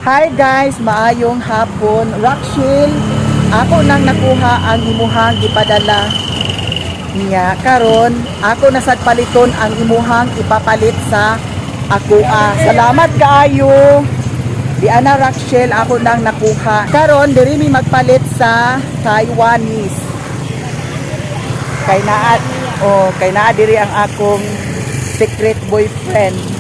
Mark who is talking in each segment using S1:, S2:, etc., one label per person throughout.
S1: Hi guys, maayong hapon. Rockshil, ako nang nakuha ang imuhang ipadala niya. Karon, ako nasad paliton ang imuhang ipapalit sa ako. Salamat kaayo. Di ana Rockshil, ako nang nakuha. Karon, diri mi magpalit sa Taiwanese. Kay naa diri ang akong secret boyfriend.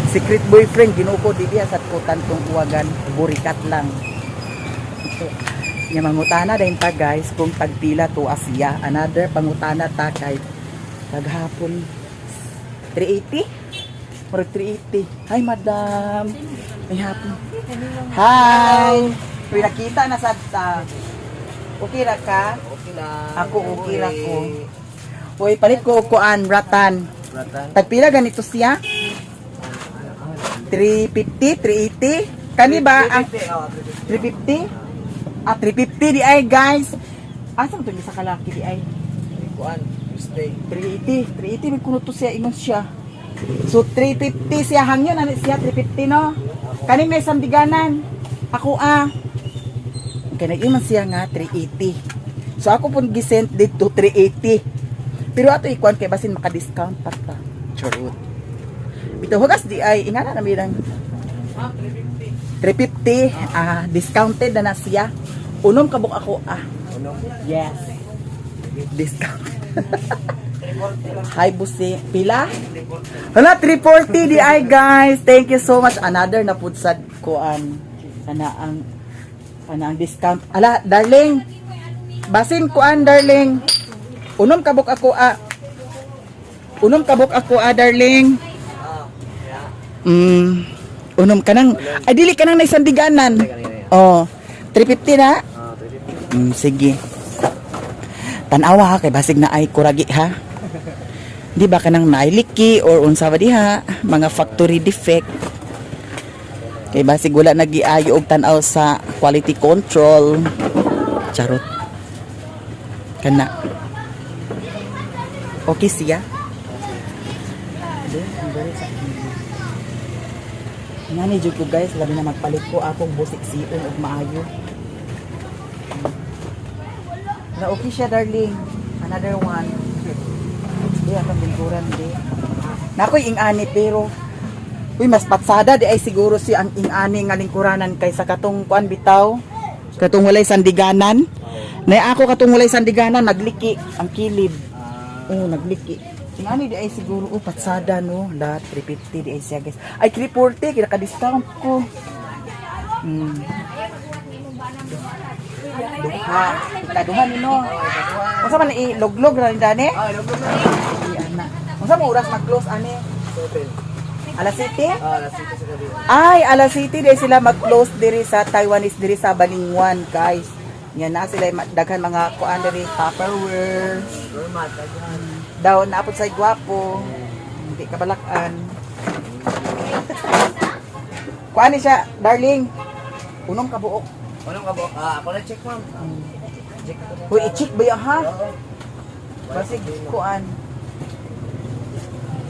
S1: Secret boyfriend, ginuko di diya sa kutan kong uwagan, burikat lang. Nya mangutana dayon ta guys kung tagpila to Asia. Another pangutana ta kay taghapon 380. Murag 380. Hi madam. May hapon. Hi. Tuy nakita na sad ta. Okay ra ka?
S2: Okay lang.
S1: Ako okay ra ko. Hoy, palit ko og kuan ratan. Tagpila ganito siya? 350, 380. Kani ba ang 350? 350 di ay guys. Asa mo to sa kalaki di ay?
S2: Kuan, stay.
S1: 380 may kuno to siya ingon siya. So 350 siya hangyon ani siya 350 no. Kani may sandiganan. Ako kay nag-iman siya nga 380. So ako pun gisent dito 380. Pero ato ikuan kay basin maka-discount pa ta. Charot. Ito hugas di ay ingana na mirang 350 discounted na siya. Unom kabuk ako
S2: Unom?
S1: Yes. Discount. Hi busi. Pila? Hala 340 di ay guys. Thank you so much. Another na pud sad kuan. Sana ang discount. Ala darling. Basin kuan darling. Unom kabuk ako Unom kabuk ako darling. Unom ka nang, ay dili ka nang naisandiganan. 350 na?
S2: 350.
S1: Sige. Tanawa ha, kay basig na ay kuragi ha. Di ba ka nang nailiki or unsa ba diha, mga factory defect. Kay basig wala nagiayo og tan-aw sa quality control. Charot. Kana. Okay siya. Nani jud ko guys, labi na magpalit ko akong busik siyon og maayo. Na okay siya darling. Another one. Di atong lingkuran di. Nakoy ing-ani pero mas patsada di ay siguro si ang ing-ani nga lingkuranan kaysa katong kuan bitaw. Katong walay sandiganan. Nay ako katong walay sandiganan nagliki ang kilid. Nagliki. Ingani di ay siguro patsada no, la 350 di ay siya guys. Ay 340 kaya ka-discount ko. Duha ni no. Unsa man i-loglog ra ni dani?
S2: Loglog na.
S1: Ana. Unsa mo oras mag-close ani?
S2: 7.
S1: Alas 7?
S2: Alas 7 sa gabi.
S1: Ay, alas 7 di sila mag-close diri sa Taiwanese diri sa Balingwan guys. Yan na sila daghan mga kuan diri Tupperware.
S2: Normal
S1: Daw naapot sa gwapo. Hindi kabalakan. Kuan ni siya, darling. Unom ka buok.
S2: Anong ka ba? Ako na check ma'am. Check ko.
S1: Hoy, i-check ba yan ha? Basig kuan.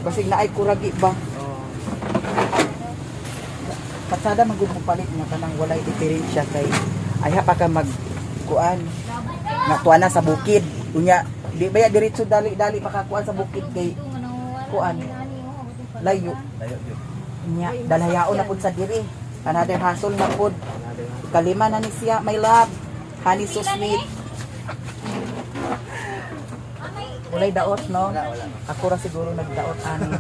S1: Basig na ay kuragi ba? Patsada magud mo palit nga kanang walay diferensya kay ay ha pa ka mag kuan. Nga tuwa na sa bukid. Unya di ba ya diretso dali makakuan sa bukid kay kuan layo nya dalayaon na pud sa diri another hassle na pud kalima na ni siya my love honey so sweet ulay daot no ako ra siguro nagdaot ani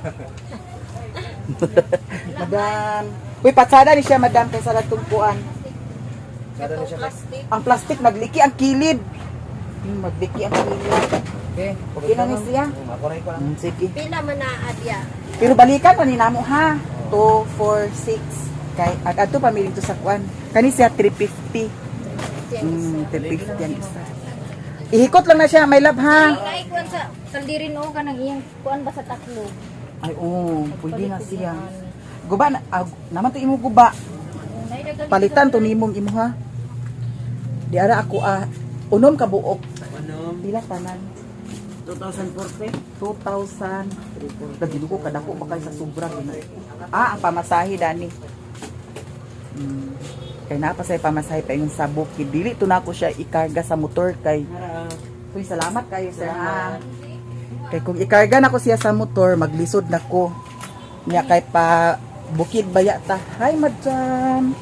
S1: madam uy patsada ni siya madam kay sa latong kuan ang plastic nagliki ang kilid magliki ang kilid. Okay na ni siya.
S2: Makoray ko lang.
S1: Sige.
S3: Pila man na adya.
S1: Pero balikan pa ni namo ha. 2, 4, 6. Kay adto pamili to sa kuan. Kani siya 350. 350 yan isa. Ihikot lang na siya, my love ha.
S3: Naikuan sa kaldirin o kanang iyang kuan ba sa taklo.
S1: Ay pwede na siya. Guba na naman to imo guba. Palitan to nimong imo ha. Di ara ako unom ka buok.
S2: Unom.
S1: Pila tanan?
S2: 2040.
S1: 2,000. Dagino ko kadako ba kay sa sobra gina. Ang pamasahe dani. Kay napasay pamasahe pa yun sa bukid. Dili to na ako siya ikarga sa motor kay. Uy, salamat kayo sir ha. Kay kung ikarga na ko siya sa motor, maglisod na ko. Nya kay pa bukid baya ta. Hi madam.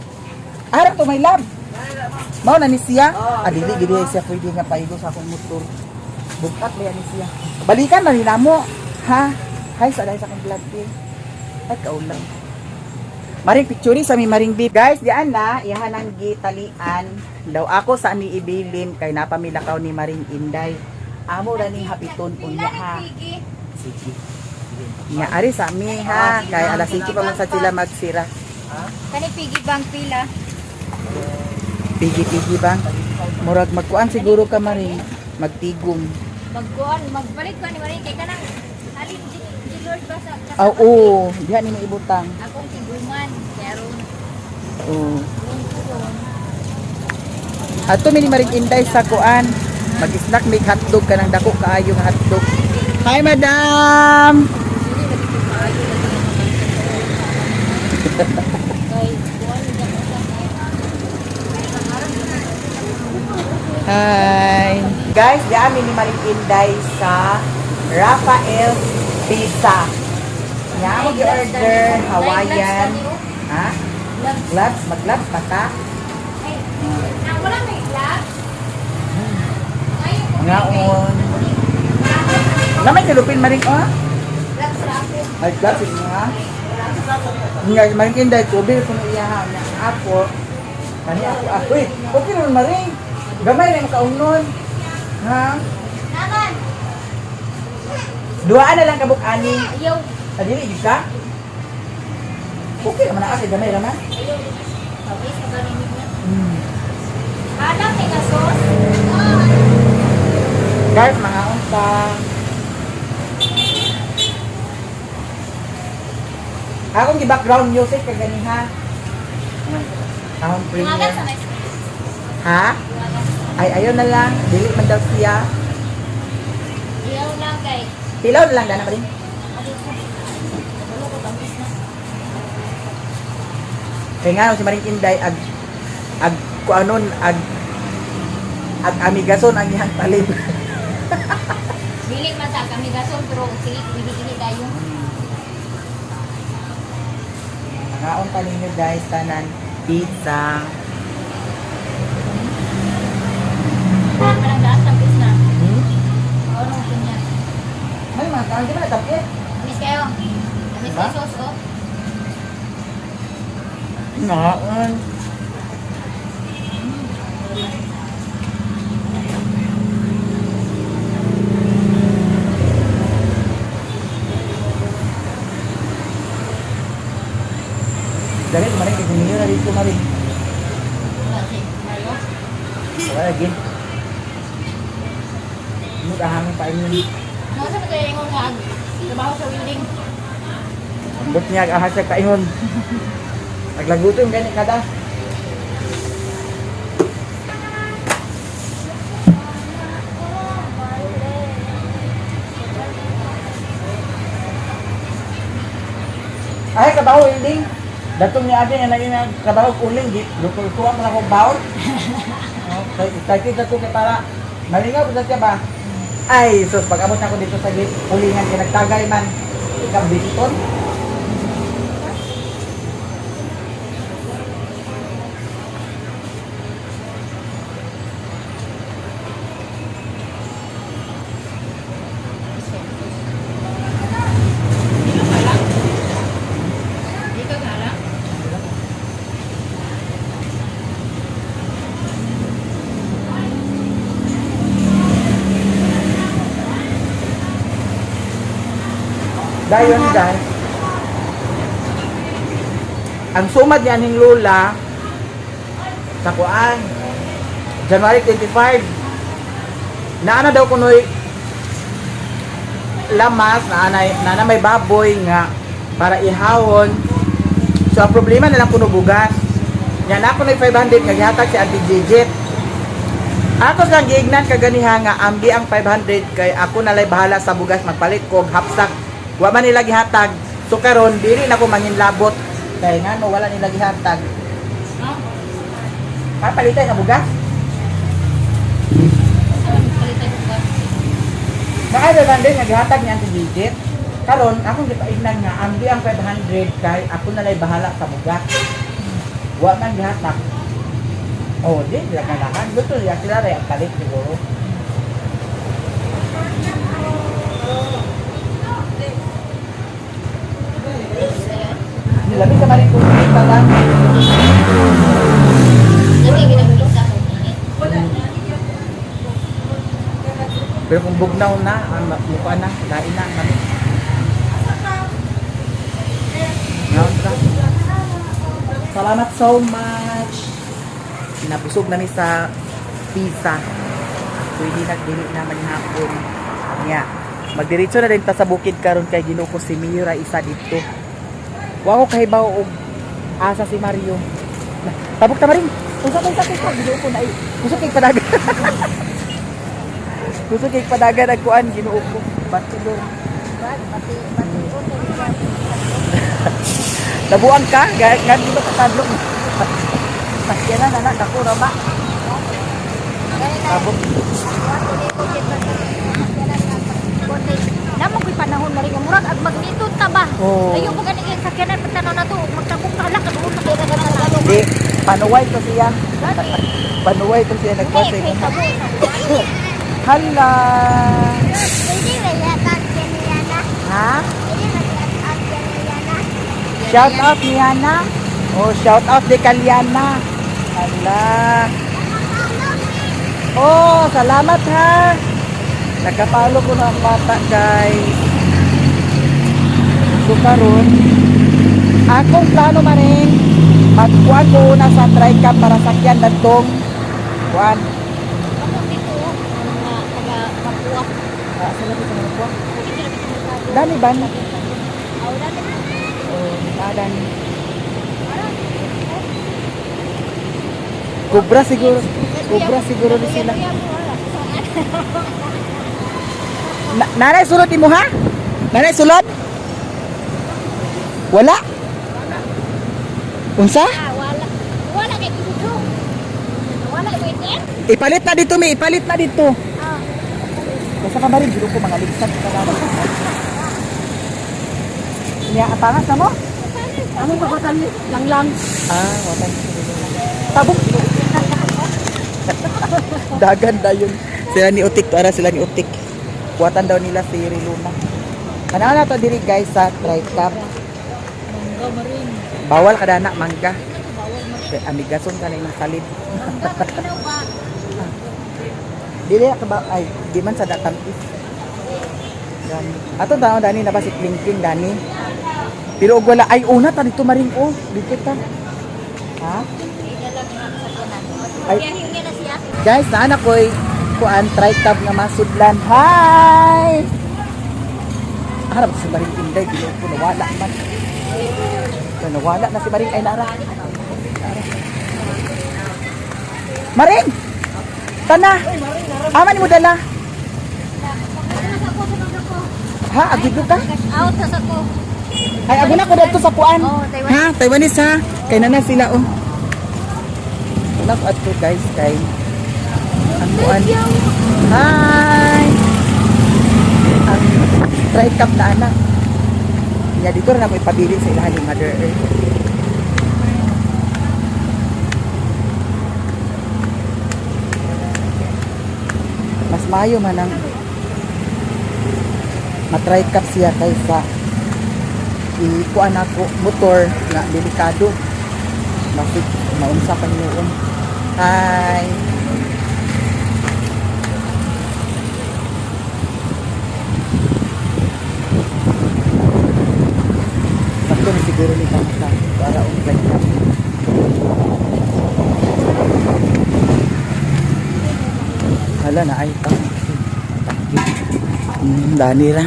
S1: Ara to my love. Mao na ni siya. Dili gid siya pwede nga paigo sa akong motor. Bukat ba ni siya. Balikan na nila mo. Ha? Hi sa dahil sa akong vlog eh. Ay kaulang. Maring picture sa mi maring beef. Guys, diyan na iyahan ang gitalian. Daw ako sa ni ibilin kay napamilakaw ni Maring Inday. Amo ra ning hapiton unya ha. Sige. Nya ari sa mi ha kay alas 7 pa man sa sila magsira.
S3: Kani pigi bang pila?
S1: Pigi bang. Murag magkuan siguro ka Maring. Magtigom.
S3: Magkuan, magbalik ko ni Maring kay kanang alin di Lord ba sa
S1: Oo, diha ni mo ibutang.
S3: akong tiguman. Meron.
S1: Oo. Ato mi ni Maring Inday sa kuan. Mag-snack make hotdog kanang dako kaayo nga hotdog. Hi madam.
S3: Kay kuan
S1: Hi. Guys, di amin ni Maring Inday sa Rafael Pizza. Nya mo gi-order Hawaiian. Ha? Gloves, mag-gloves pa ta.
S3: wala may glass.
S1: Ngaon. Namay silupin Maring oh.
S3: Glass ra ako.
S1: Ay, gloves is nga. Nga Maring Inday ko bil kung iyahan nga ako. Kani ako. Uy, okay naman Maring. Gamay na makaungnon. Ha?
S3: Naman.
S1: Duaan na lang kabuk ani.
S3: Ayaw.
S1: Adili di ka? Okay naman na kasi gamay naman.
S3: Ayaw. Okay, sa ganin niya.
S1: Hmm.
S3: Alam ni ka sos.
S1: Guys, mga unta. Akong gi-background music kay gani ha. Akong
S3: Tumagan
S1: premiere.
S3: sa next.
S1: Ha? Ay, ayun na lang. Dili man daw siya.
S3: Ayaw lang kay.
S1: Pilaw na lang dana pa rin.
S3: Wala ko tamis na.
S1: Kaya nga si Maring Inday ag kuanon ag amigason ang iyang talib.
S3: Dili man sa kami gason pero sige bibili dayon.
S1: Nakaon pa ninyo guys tanan pizza.
S3: Parang gas tamis na.
S1: Hmm?
S3: Ano ko niya?
S1: May mga kang di ba tapit?
S3: Tamis kayo. Tamis
S1: Ba?
S3: kayo sos oh.
S1: Nakaon. Dali, Maring, isinyo na dito, Maring.
S3: Mario.
S1: Wala lagi. Magahangin pa yun.
S3: Ano sa kaya yung nga trabaho sa welding?
S1: Ambot niya, ahas siya kaingon. Naglaguto yung ganit kada. Ay, trabaho welding. Datong ni Ate na naging trabaho kuling. Lukuha mo na akong baon. Kaya kita ko kay para malingaw po siya ba? Ay, sus, pag-abot na ako dito sa kulingan, kinagtagay man. Ikaw, biton.
S3: Dito gara.
S1: Dayon guys. Ang sumad niya ning Lola sa kuan January 25. Naana daw kunoy lamas na may baboy nga para ihawon. So ang problema na lang kuno bugas. Nya na kunoy 500 nga gihatag si Auntie Jejit. Ako lang giignan kaganiha nga ambi ang 500 kay ako nalay bahala sa bugas magpalit ko og hapsak. Wa man nila gihatag. So karon dili na ko manginlabot kay ngano wala nila gihatag. Palitan na bugas.
S3: Palitan ko ba?
S1: Nakaiba man din, naghatag niya ang digit. Karon, akong gipaignan nga, ambi ang 500 kay ako na lay bahala sa bugas. Wa man gihatag. Oh, di, sila kailangan. Gusto niya sila rin ang palit siguro. Nilabi ka maling kung kita lang.
S3: Dati ginagulong sa ako.
S1: Pero kung bugnaw na, ang mukha na, lain na, kami. Salamat so much. Napusog na ni sa pizza. Pwede nagdili naman hapon. Nga. Magdiretso na rin ta sa bukid karon kay ginuko si Mira isa dito. Wa ko kahibaw og asa si Mario. Tabok ta maring. Usa man sa ko ginuko na ay. Usa kay padagan. Usa kay padagan ang kuan ginuko. Bachelor. Nabuang ka? Ganti ba katadlong? Pasyanan na na, kakura ba? Tabok.
S3: Namo ko'y panahon na rin yung murag at magnitude ta ba?
S1: Oo.
S3: Ayaw mo ganing yung sakyanan pagtanaw na to. Magtabok ka lang, kadoon na kayo na
S1: Hindi, panuway to siya. Panuway to siya nagpasing.
S3: Hindi, kay tabo.
S1: Hala!
S3: Pwede ba yata yan na?
S1: Ha?
S3: Pwede ba yata yan na?
S1: Shout out ni Yana. Oh, shout out ni Kalyana. Hala. Oh, salamat ha. Nakapalo ko na ang bata, guys. So, karon, akong plano man rin, magkuhan ko una sa TriCam para sakyan na itong kuhan.
S3: Ako dito, taga Mapua.
S1: Saan na ito mga kuhan?
S3: Dito na dito merkado.
S1: Dani ba?
S3: Aw, dati.
S1: Oh, Dani. Kubra siguro. Kubra siguro din sila. Nanay sulod mo ha? Nanay sulod? Wala? Unsa?
S3: Wala. Wala kay dito. Wala waiting.
S1: Ipalit na dito, may ipalit na dito.
S3: Ah.
S1: Basta ka ba rin, dito ko mga ligsan ka na. Niya, atangas na mo?
S3: Among pagkutan lang.
S1: Ah, wala. Tabok. Dagan da yun. Sila ni Utik, para sila ni Utik. Kuwatan daw nila si Riluna. Ano na to diri guys sa TriCam.
S3: Mangga maring.
S1: Bawal kada na mangga. Amigason ka na yung salid.
S3: Mangga matinaw ba?
S1: Dili ka ba ay di man sa datampis. Dani. Ato taon dani na ba si Klingking dani. Pero og wala ay una ta dito maring oh, dito ta. Ha? Ay.
S3: Kaya hingi na siya.
S1: Guys, naanak ko'y kuan TriCam nga masudlan. Hi! Harap si Maring Inday, ginaw ko nawala man. Nawala na si Maring ay nara. Maring! Tana! Aman mo dala. Ha, agido ka?
S3: Out sa sako.
S1: Ay, ago na ko dito sa kuan.
S3: Oh, Taiwan.
S1: Ha, Taiwanese ha. Kay nana sila oh. Love at to guys, kay ang kuan. Hi! Ang TriCam na anak. Kaya dito rin ako ipabilin sa ilahan ni Mother Earth. Mas mayo man ang ma-TriCam siya kaysa ikuan ako motor nga delikado. Bakit maunsa pa niyo? Hi! Sakto na siguro ni Pangsa para umplay ka. Hala na ay pang. Dani ra.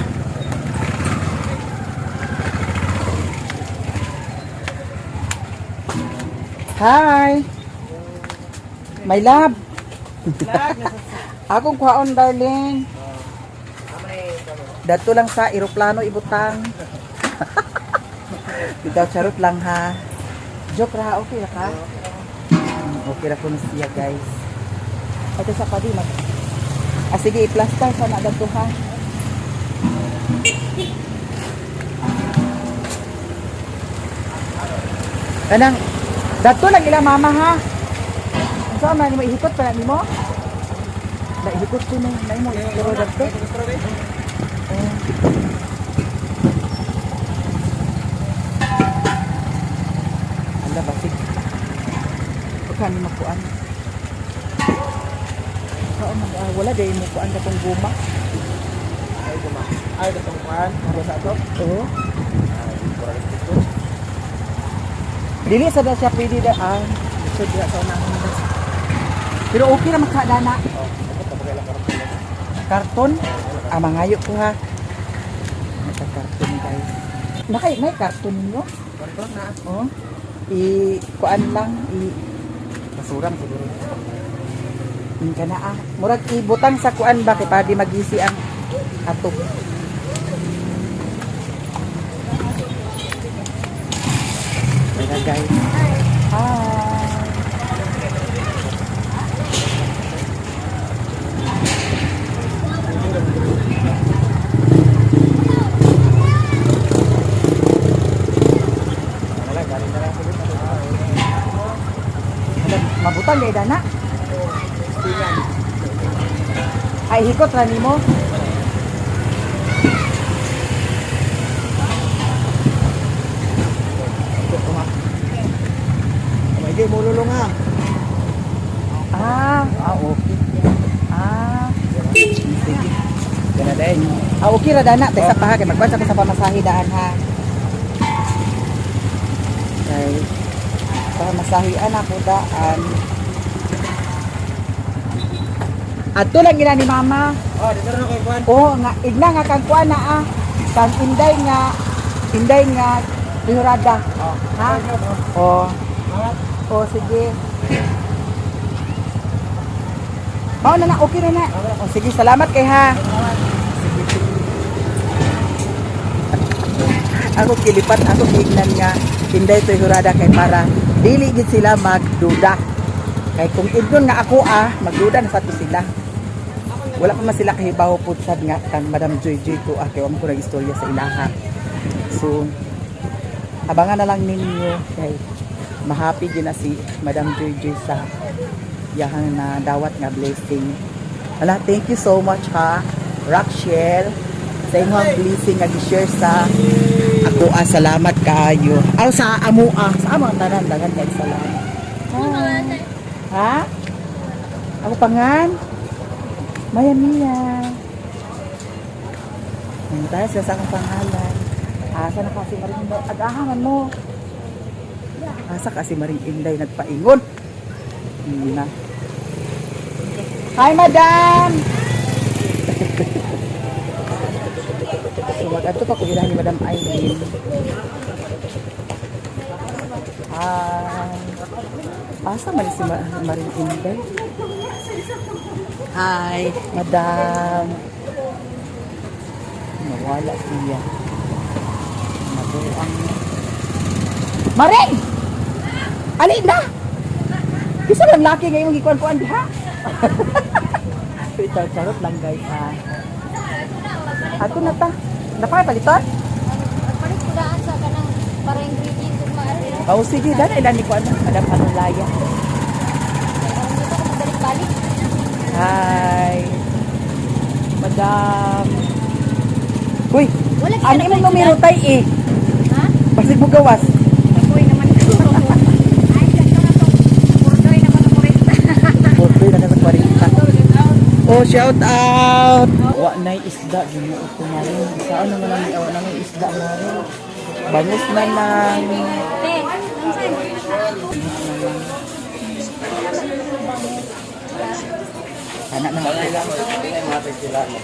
S1: Hi! My love! Akong kwaon, darling. Dato lang sa eroplano ibutang. Bitaw charot lang ha. Joke ra, okay ra ka? Okay ra po na siya, guys. Ito sa padi mag. Sige, i-plaster sa na dito ha. Kanang dato lang ila mama ha. Unsa man mo ihikot pa nimo? Na ihikot ko na mo pero dato. Ala basig. Pagkan mo kuan. Wala day mo kuan katong guma.
S2: Ay, datong kuhan. Ano sa ato?
S1: Oo. Dili sa siya pwede da gusto diya sa unahon da. Pero okay na makadana. Karton? Mangayo ko ha. Naka-karton guys. May karton ninyo?
S2: Karton na.
S1: Oh. Kuan lang basurang siguro. Kana murag ibutang sa kuan ba kay padi magisi ang atok. Ayan guys. Hi. Mabutang gay dana. Ay hikot ra nimo.
S2: Hindi mo lulong ha.
S1: Okay. Sige.
S2: Gana din.
S1: Okay ra dana, tesa pa ha kay magbansa ko sa pamasahe daan ha. Okay. Pamasahian ako daan. Ato lang gina ni mama.
S2: Oh, dito na kay kuhan.
S1: Nga igna nga kang kuan na kang inday nga lihurada. Ha? Sige. Mao na okay na. Sige, salamat kay ha. Sige. Ako kilipat ako tignan nga inday to lihurada kay para dili gid sila magduda. Kay kung idnon nga ako magduda na sa to sila. Wala pa man sila kahibaw po sad nga kang Madam Joy Joy ko kay wala ko nang istorya sa ilaha. So abangan na lang ninyo kay mahappy din na si Madam Joy Joy sa yahang na dawat nga blessing. Ala, thank you so much ha, Rockshell, sa inyong blessing nga gi-share sa ako. Salamat kaayo. Sa amo sa amo tanan dagan kay salamat. Ha? Ako pangan? Maya Mia. Ngayon tayo sa akong pangalan. Asa na kasi Maring Inday. Agahangan mo. Asa kasi Maring Inday nagpaingon. Na. Hi, madam! So, mag-ato pa kung ilan ni Madam Aileen. Asa man si Maring Inday? Hi, madam. Nawala siya. Nabuang. Maring! Alin na! Isa lang laki ngayon gikuan-kuan diha. Ito, charot lang guys Ato na ta. Napay palitan?
S3: Palit ko daan sa kanang para ingredients ug maaari.
S1: Sige, dala ilan ni kuan Madam Anulaya.
S3: Balik.
S1: Hi. Madam. Uy,
S3: Wala ka
S1: ano
S3: na
S1: imong
S3: ba
S1: numero tay
S3: Ha?
S1: Basig mo gawas.
S3: Ako'y naman ko. Ay, sakto na to. Purdoy naman ako rin.
S1: Birthday na sa 40. Shout out. Wa nay isda din mo ito na rin. Saan naman ang awa nang isda na rin. Bangus na lang.
S3: Te,
S1: Anak na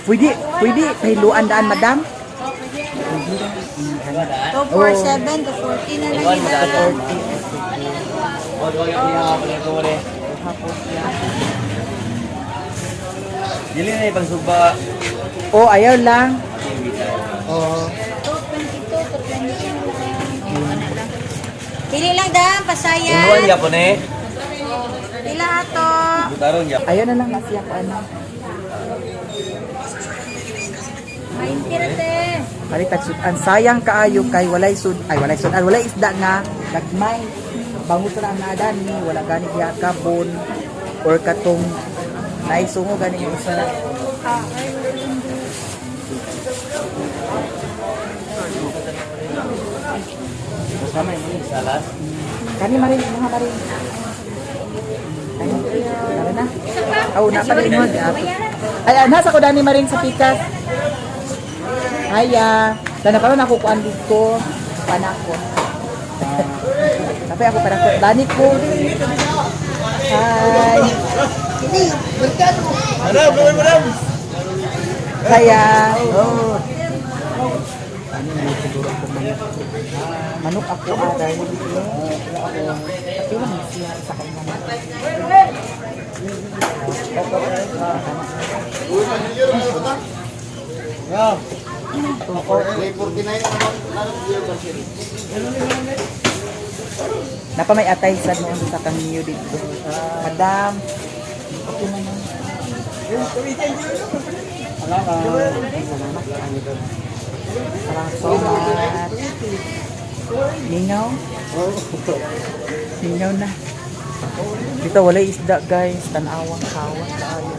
S1: Pwede pahiluan daan, madam?
S3: 247 to 40 na lang yun.
S2: Dili na ipagsugba.
S1: Ayaw lang.
S3: 222 to 20 lang. Pili lang daan, pasaya.
S2: Inuan ya po ne.
S1: Pila ato. Ayun na lang na siya ko ano.
S3: Maintirate.
S1: Baliktad sudan. Sayang kaayo kay walay walay isda nga nagmay. Bangus ra na dani, wala gani diha kabon or katong naisungo gani yung isa na.
S2: Kasama yung salas.
S1: Kani marin, mga marin. Ayun, tara na. Oh, napa rin mo. Ay, nasa ko dani marin sa pikas. Haya. Dana pa rin ako kuan dito. Panakot. Tapi ako panakot. Dani ko. Hi. Haya. Oh. Manok ako aray. Tapi lang siya sa kanya. Napa may atay sa noon sa kamiyo dito. Madam. Okay naman. Salamat so much. Ningaw. Ningaw na. Dito wala isda guys. Tanawang kawan kaayo.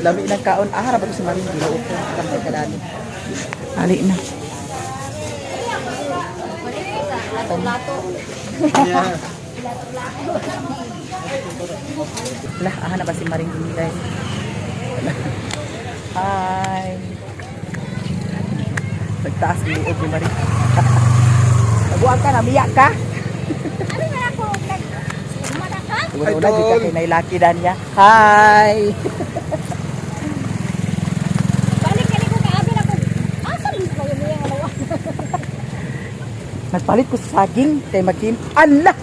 S1: Lami ng kaon. Ah, harap ako si Marin. Dilo ko. Kamay kadali. Ali na.
S3: Lato-lato.
S1: Lah, ah na ba si Maring ini guys? Hi. Nagtaas yung uod ni Maring. Naguang ka na, miyak ka?
S3: Ano na ako? Umada ka?
S1: Una-una, di ka kay nailaki na niya. Hi.
S3: Balik ka ko kaabi na ko. Asa rin ko yung mga alawa?
S1: Nagpalit ko sa saging kay Makim. Allah!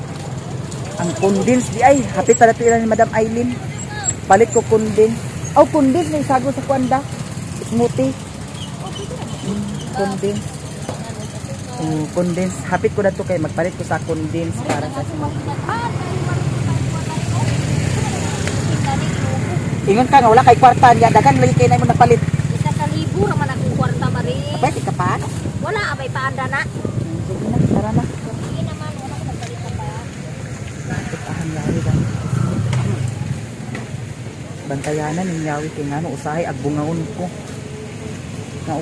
S1: Ang condense di ay. Hapit na natin ni Madam Aileen. Palit ko condense. Oh, condense na isago sa kwanda. Smoothie. Condense. Condense. Hapit ko na to kay magpalit ko sa condense para sa smoothie. Ingon ka nga, wala kay kwarta niya. Dagan lagi kayo na mo napalit.
S3: Isa ka libo naman akong kwarta mari.
S1: Abay, di ka pa?
S3: Wala abay paanda na.
S1: Sige na, tara na.
S3: Sige naman, wala ko nagpalit ka pa.
S1: Tahan yawi ba? Bantayanan yung yawi kay nga no, usahay agbungaon ko. Na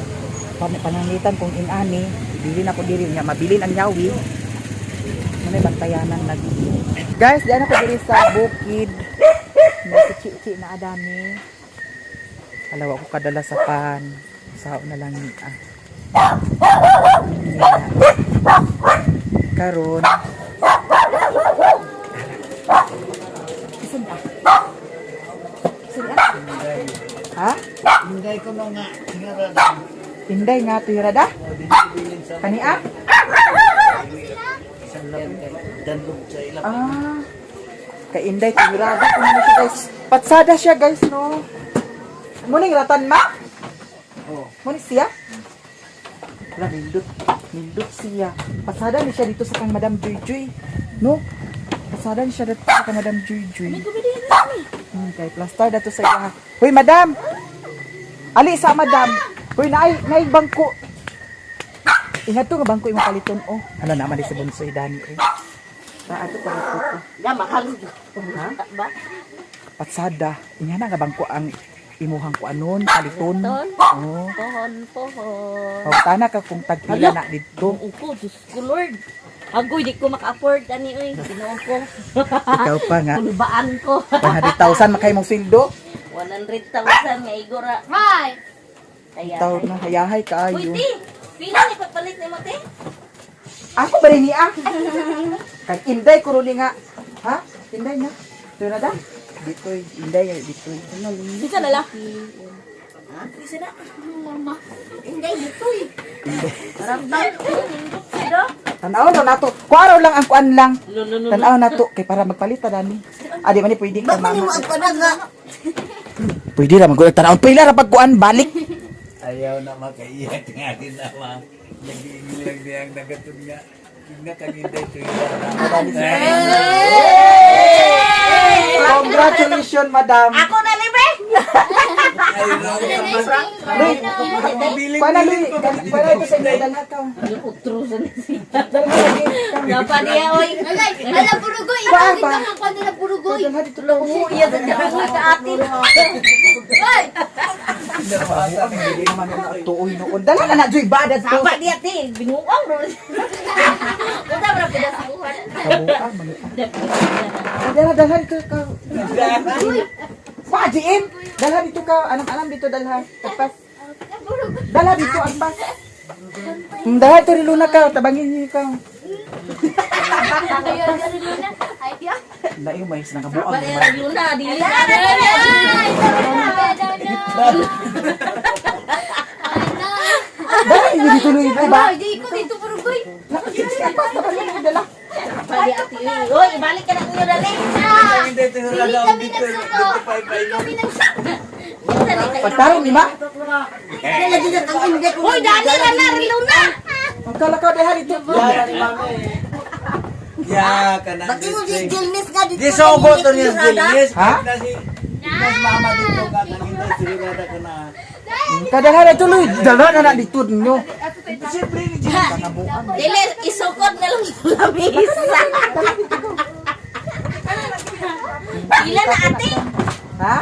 S1: panangitan kong inani, bilin ako diri niya, mabilin ang yawi. Manay bantayanan lagi. Guys, diyan ako diri sa bukid. May kichi na adami. Alawa ko kadala sa pan. Sao na lang ni karon. Isun ah. Ha?
S2: Hindi ko nung nga.
S1: Inday nga tuhirada? Kania?
S2: Danlog sa ilang.
S1: Ah. Kay Inday tuhirada ko na siya guys. Patsada siya guys no. Muning ratan ma?
S2: Oh.
S1: Muning siya? Wala nindot. Nindot siya. Patsada ni siya dito sa kang Madam Joy. No? Patsada ni siya dito sa kang Madam Joy. Kay plaster dato sa iya. Hoy madam. Ali sa madam. Hoy naay bangko. Ingat to nga bangko imong paliton oh. Ano naman di si Bunsoy Dani eh. Sa ato pa ito.
S2: Ya, mahal.
S1: Ha?
S2: Ba?
S1: Patsada. Inya na nga bangko ang imuhang ko anon paliton.
S3: Paliton?
S1: Oh.
S3: Pohon.
S1: Pagtana ka kung tagpila na dito.
S3: Upo, Diyos ko Lord. Agoy, di ko maka-afford. Ani, oy. Ginoon ko.
S1: Ikaw pa nga.
S3: Kulbaan ko.
S1: 100,000 makay mong sildo.
S3: 100,000 nga igora. Hi! Kaya.
S1: Tawag na hayahay
S3: Uy,
S1: kaayo.
S3: ti! Pila ni pagpalit ni mo, ti?
S1: Ako ba rin niya? Kag Inday ko rin nga. Ha? Inday nga. Ito na da? Ditoy. Inday. Ditoy.
S3: Bisa na lang. Ha? Bisa na. Mama. Hindi, ditoy. Ramdam ko. Hindi sila.
S1: Tanaw na nato. Kuaraw lang ang kuan lang. Tanaw na to. Kay para magpalita dani. Adi man ni pwede ka mama. Pwede ra magulat tanaw. Pila ra pag kuan balik.
S2: Ayaw na makaiyak nga din naman. Nagigilang niyang nagatun nga.
S1: Congratulations, madam.
S3: Ako na libre!
S1: Paano Luy? Paano ito sa inyo? Dala ka.
S3: Yung utrusan na siya.
S1: Dala ka lagi.
S3: Napa niya, oy.
S4: Ala, purugoy!
S1: Ba,
S4: Ipagit
S1: ba?
S4: naman ko nila purugoy!
S1: Dala dito lang.
S3: Iya, dadaan ka atin.
S4: Hoy!
S1: Hindi naman ako tuoy noon. Dala ka na, Joy. Badad to.
S3: Sapa dia, ti. Binguang, bro. Punta, bro, pinasuhan.
S1: Kabuang, maliit. Dala dito ka. Pa, GM. Dala dito ka. Anam dito, dala. Tapas. Dala dito, agpas. Dala ito, riluna ka. Tabangin niyo ka.
S4: Ayun, ganun na. Ay, diya.
S1: Layo, mais na
S3: Sapa
S1: kabuang.
S3: dia, Luna. Dili ka na.
S1: Dala, hindi dito Luy. Diba?
S4: Di ko dito purugoy!
S3: Sapa dia, ati. Oy, ibalik ka na kuya dali.
S4: Dili kami nagsuko! Dili kami nagsuko!
S1: Pagtarong, di ba?
S3: Hoy, dali na na, Luna.
S1: Magkalakaw dahil dito.
S2: Ya, kana.
S3: Bakit mo si Jilnis nga dito?
S2: Di sobo to niya Jilnis.
S1: Ha?
S2: Mas mama dito ka nangintay sila na kana.
S1: Kadang-kadang ito Luy. Dala na na dito ninyo.
S2: Siyempre ni Jilnis.
S3: Dili, isukot na lang sa lamisa. Pila na ate.
S1: Ha?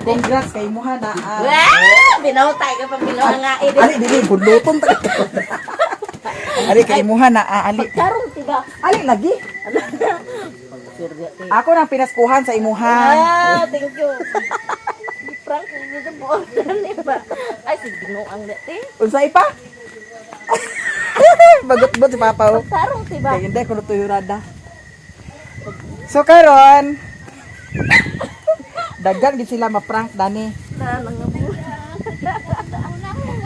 S1: Congrats kay mo ha na.
S3: Wah, binautay ka pa binuhangain.
S1: Ali, dili, budlutong ta. Ali, kay mo ha na. Ali.
S3: Karong tiba.
S1: Ali, lagi. Ako nang pinaskuhan sa imuhan.
S3: Ah, thank you. Di prank ko dito po ni ba. Ay, si binuang dati.
S1: Unsay pa? Bagot-bot si Papa. Oh.
S3: Karong tiba.
S1: Kaya hindi, kuno tuyo rada. So, karon dagang di sila ma-prank, Dani.
S3: Na nangabu.
S4: May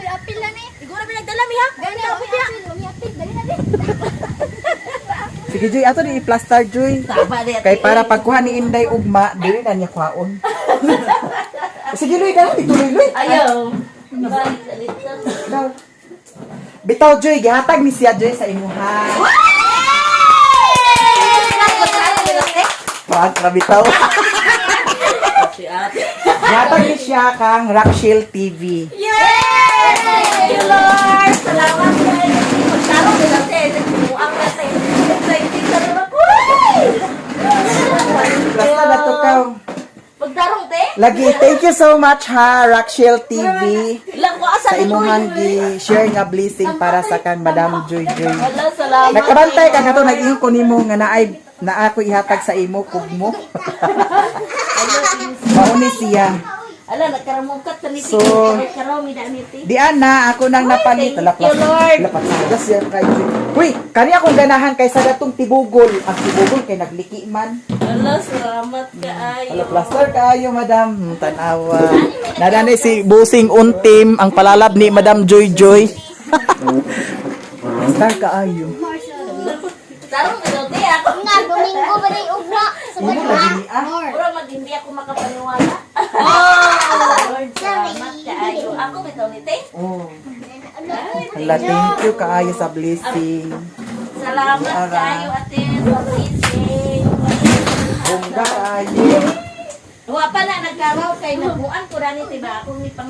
S4: apil na ni!
S3: Siguro pinagdala mi ha.
S4: Gani, may apil! Dali na din!
S1: Sige, Joy, ato ni i-plaster, Joy.
S3: Saba di ate.
S1: Kay para pagkuha ni Inday ugma, dili na niya kwaon. Sige, Luy, dala, ituloy, Luy.
S3: Ayaw. Balik sa litsan.
S1: Daw. Bitaw, Joy, gihatag ni siya, Joy, sa imuhan. Prank na bitaw.
S3: Si ate.
S1: Gihatag ni siya kang Rockshield TV.
S3: Yay! Thank you, Lord! Salamat kayo. Magtarong din natin. Binuang natin. Exciting ka naman ako.
S1: Basta na to ka.
S3: Magtarong, te?
S1: Lagi, thank you so much ha, Rockshield TV.
S3: Ilang ko asa
S1: Sa imuhan gi-share nga blessing para sa kan Madam Joy Joy.
S3: Wala, salamat.
S1: Nakabantay ka nga to, nag-iyon ko nimo nga naay na ako ihatag sa imo kugmo. Mauni siya.
S3: Ala, nagkaramukat sa niti.
S1: So,
S3: Nagkarami na niti.
S1: Di ana, ako nang napalit.
S3: Thank you, Lord.
S1: Lapat sa siya kay Joy. Uy, kani akong ganahan kaysa datong tibugol. Ang tibugol kay nagliki man.
S3: Ala, salamat kaayo.
S1: Ala, plaster kaayo, madam. Tanawa. Nadani si Busing Untim, ang palalab ni Madam Joy Joy. Plaster kaayo.
S3: Tarong na daw, te. Ako
S4: Nga, Domingo ba na yung ugma? Sa
S1: Imo lagi ni ah.
S3: puro mag hindi ako makapaniwala. Lord, salamat kaayo. Ako bitaw ni te.
S1: Oh. Ala, thank you kaayo sa blessing.
S3: Salamat kaayo ate sa blessing.
S1: Bongga kaayo.
S3: Wa pa na nagkaraw kay nabuan ko rani tiba ako ni pang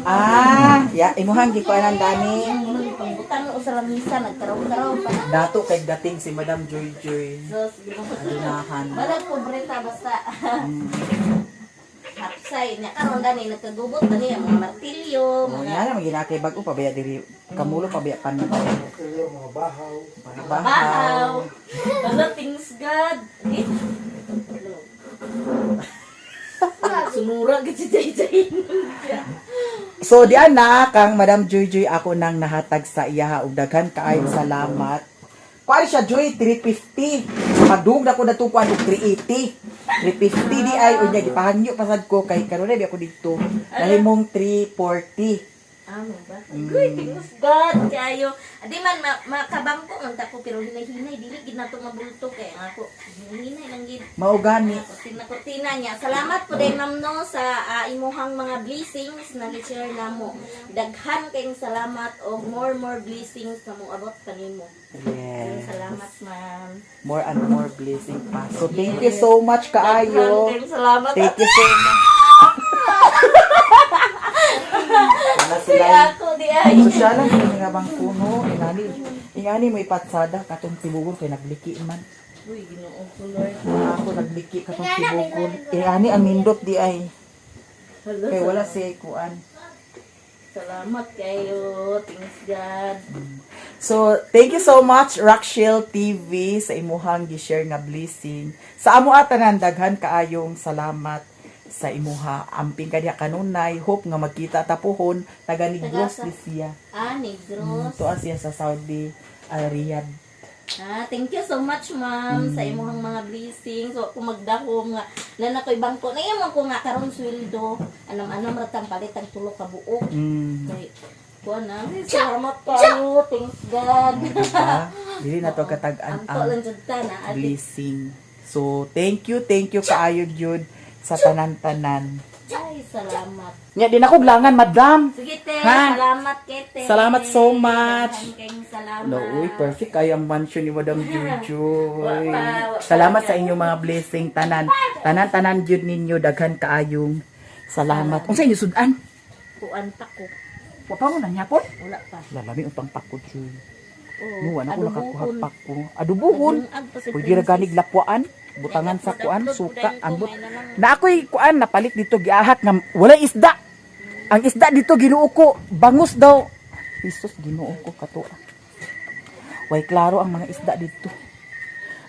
S1: Ya, imuhang gi ko anan dani.
S3: pangbutan o sa lamisa nagkaraw-karaw pa.
S1: Dato kay dating si Madam Joy Joy.
S3: Sus,
S1: Adunahan.
S3: balag pobreta basta. Hapsay niya karon gani nagkagubot gani ang mga martilyo,
S1: Oh,
S3: mga
S1: yan ang ginakay bag-o pabaya diri. Kamulo pabaya pan. Mga bahaw.
S3: bahaw. Wala things God. Eh. Sumura gid si Jay.
S1: So diyan na kang Madam Joy Joy ako nang nahatag sa iya ug daghan kaayo salamat. Kuan siya Joy 350. Padung na ko natukuan og 380. 350 di ay unya gipahangyo pasad ko kay karon na ako dito. Dahil mong 340.
S3: Amo ba? Good, thanks God kayo. Adi man makabangko man ta ko pero hinay-hinay dili gid nato mabulto kay ako. Hinay lang gid.
S1: Maugani.
S3: Kurtina niya. Salamat po din ma'am no sa imuhang mga blessings na ni-share namo. Daghan kayong salamat o more blessings na mo abot kanimo.
S1: Yes.
S3: Salamat ma'am.
S1: More and more blessing pa. So, thank you so much, kaayo.
S3: Daghan kayong salamat.
S1: Thank you so much. Wala
S3: Kay
S1: sila.
S3: ako di ay.
S1: Sosyalan, hindi nga bang puno. Ingani mo ipatsada, katong tibugon, kay nagliki man.
S3: Uy, Ginoo ko Lord.
S1: Ako nagliki, katong tibugon. Ingani ang nindot di ay.
S3: Hello.
S1: Kay wala si kuan.
S3: Salamat kayo. Thanks God.
S1: So, thank you so much, Rockshell TV, sa imuhang gi-share nga blessing. Sa amo atanan, daghan kaayong salamat sa imuha. Amping kaniya kanunay. Hope nga magkita tapuhon. Taga Negros di siya.
S3: Negros.
S1: Tuwa siya sa Saudi, Riyadh.
S3: Thank you so much, ma'am, sa imong mga blessings. So, kung magdako nga, na ko'y bangko, na imong ko nga karon sweldo, anam-anam ratang palit ang tulo ka buok. Kay, kuha na, salamat kayo, thanks God.
S1: Diba? Dili na to katagaan
S3: Ang
S1: ang
S3: lang jud ta na, adi.
S1: blessing. So, thank you kaayo jud sa tanan-tanan.
S3: Ay, salamat.
S1: Nya din ako glangan, madam.
S3: Sige, te,
S1: Ha?
S3: salamat kete.
S1: Salamat so much.
S3: Salamat.
S1: No, uy, perfect ay ang mansion ni Madam Jujoy.
S3: Wa pa.
S1: Salamat sa inyong mga blessing tanan. Tanan jud ninyo daghan kaayong salamat. Unsa inyo sudan?
S3: Kuan pa ko.
S1: Wa pa mo na nyapon?
S3: Wala pa.
S1: Lalami untang pakod jud.
S3: Oo.
S1: No, ana ko nakakuha
S3: adubuhon.
S1: pako. Adubuhon.
S3: Adungag pa si
S1: Pwede ra ganig lapuan. Butangan sa kuan, suka, ambot. Na ako'y kuan napalit dito giahat nga wala isda. Ang isda dito Ginoo ko, bangus daw. Jesus, Ginoo ko kato. Way klaro ang mga isda dito.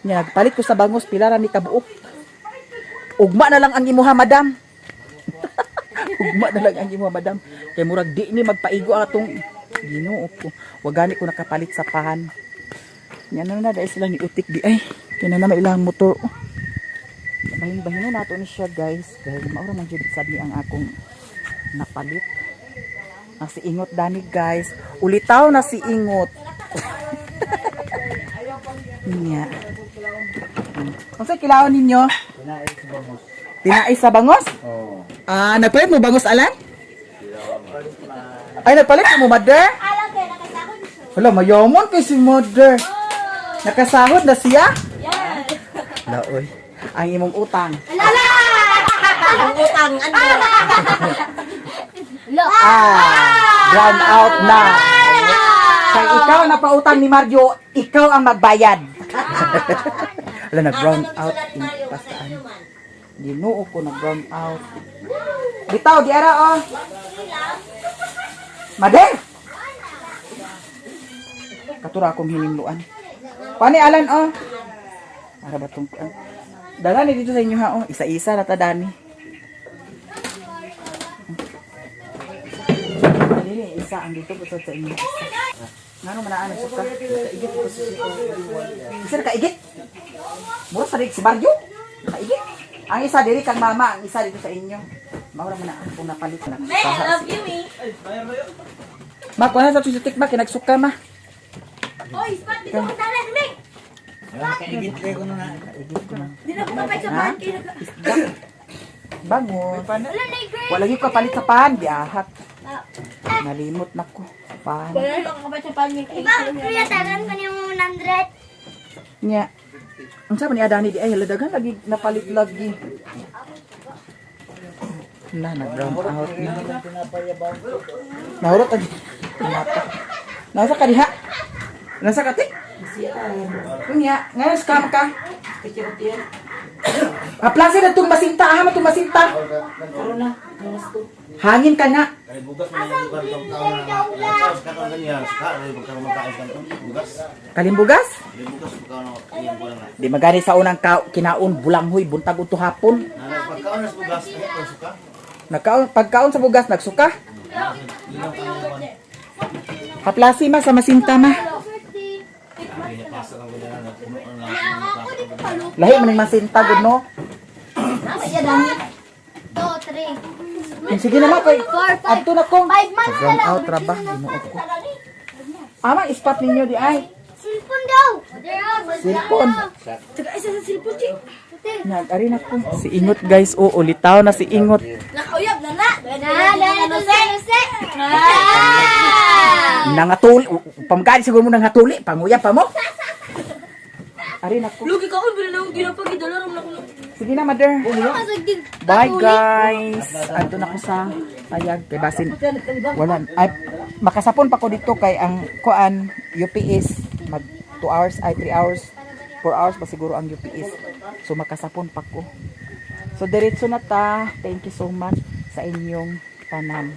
S1: Nya nagpalit ko sa bangus pila ra ni kabuok. Ugma na lang ang imuha, madam. Ugma na lang ang imuha, madam. Kay murag di ni magpaigo ang atong Ginoo ko. Wagani ko nakapalit sa pahan. Nya na dahil sila ni utik di ay. Kaya na ilang motor. Bahin-bahin na nato ni siya, guys. Dahil maura man jud sabi ang akong napalit. Ang si Ingot dani, guys. Ulitaw na si Ingot. Nya. Kung saan kilawon ninyo? Tinais sa bangos?
S4: Oo.
S1: Nagpalit mo bangos, Alan? Ay, nagpalit mo, mother?
S3: Alam kayo, nakasakot siya.
S1: Wala, mayaman kay si mother. Nakasahod na siya?
S3: Yan.
S1: Laoy. Ang imong utang.
S3: Ang utang, ano?
S1: Drown out na. Kaya ikaw na pautang ni Mario, ikaw ang magbayad. Wala, nag-brown out. Pastaan. Ginoo ko, nag-brown out. Bitaw, di ara, oh. Mother! Katura akong hinimluan. Pani Alan, oh. Para ba itong kuan? Dagani dito sa inyo, ha, oh. Isa-isa na ta, Dani. Dili, isa ang dito po sa inyo. Ngano manaan ang suka? Kaigit ko sa siko. Isa na kaigit? Mura sa si Mario? Kaigit? Ang isa diri kang mama, ang isa dito sa inyo. Maura man ang kung napalit na.
S3: May, I love you, me.
S1: Ma, kuha na sa tusitik ba? Kinagsuka, ma.
S3: Oy, spot, dito ko talan, me.
S4: Kaigit kayo ko na.
S1: Kaigit ko na.
S3: Di na ko mapay sa bahan kayo.
S1: Bangon.
S3: Wala na yung grade.
S1: Wala yung kapalit sa pan. Diahat. Nalimot na ko. Pan.
S3: Wala na ako mapay sa bahan kayo.
S5: Kuya, tagan ko yung 100.
S1: Nya. Ang sabi ni Adani di ay haladagan lagi napalit lagi. Na nag-brown out na. Nahurot lagi. Nasa ka diha? Nasa ka ti? Kunya, ngayon scam ka. Aplase na itong masinta, ha? Itong masinta. Hangin ka nga. Kalimbugas? Di magani sa unang kinaon, bulanghoy, buntag uto hapon. Pagkaon sa bugas, nagsuka. Kaplasi ma sa masinta ma. Lahi man yung masinta, good no?
S3: Nasa iya dami.
S5: 2, 3.
S1: Sige na kay. Adto na ko.
S5: 5 months na
S1: Brown
S5: lang.
S1: out ra ba? Ginuot ko. Ama spot ninyo di ay.
S5: Cellphone daw.
S1: Cellphone.
S3: Tsaka isa sa cellphone, Chi.
S1: Yan, ari na ko. Si Ingot guys, ulitaw na si Ingot.
S3: Nakauyab na na.
S5: Ano sa?
S1: Nangatuli, pamgani siguro mo nangatuli, panguya pa mo. Ari na ko.
S3: Lugi ka ko, bila na akong ginapag, idalaram na ko.
S1: Sige na, mother. Bye guys. Adto na ko sa payag kay basin. Wala ay makasapon pa ko dito kay ang kuan UPS mag 2 hours ay 3 hours 4 hours pa siguro ang UPS. So makasapon pa ko. So diretso na ta. Thank you so much sa inyong tanan.